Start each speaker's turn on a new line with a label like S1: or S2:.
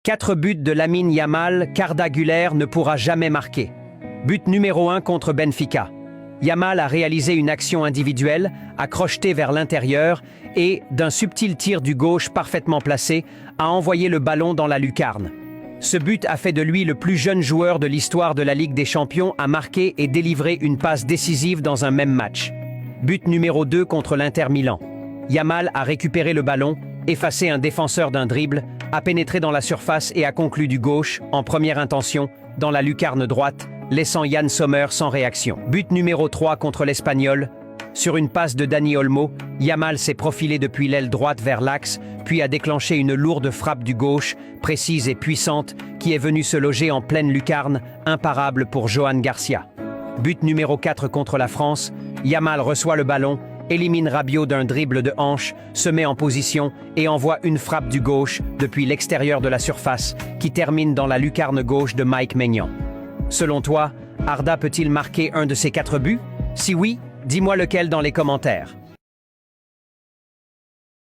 S1: 4 buts de Lamine Yamal qu'Arda Güler ne pourra jamais marquer. But numéro 1 contre Benfica. Yamal a réalisé une action individuelle, a crocheté vers l'intérieur et, d'un subtil tir du gauche parfaitement placé, a envoyé le ballon dans la lucarne. Ce but a fait de lui le plus jeune joueur de l'histoire de la Ligue des Champions à marquer et délivrer une passe décisive dans un même match. But numéro 2 contre l'Inter Milan. Yamal a récupéré le ballon, effacé un défenseur d'un dribble, a pénétré dans la surface et a conclu du gauche, en première intention, dans la lucarne droite, laissant Yann Sommer sans réaction. But numéro 3 contre l'Espagnol. Sur une passe de Dani Olmo, Yamal s'est profilé depuis l'aile droite vers l'axe, puis a déclenché une lourde frappe du gauche, précise et puissante, qui est venue se loger en pleine lucarne, imparable pour Johan Garcia. But numéro 4 contre la France. Yamal reçoit le ballon, élimine Rabiot d'un dribble de hanche, se met en position et envoie une frappe du gauche depuis l'extérieur de la surface qui termine dans la lucarne gauche de Mike Maignan. Selon toi, Arda peut-il marquer un de ces 4 buts? Si oui, dis-moi lequel dans les commentaires.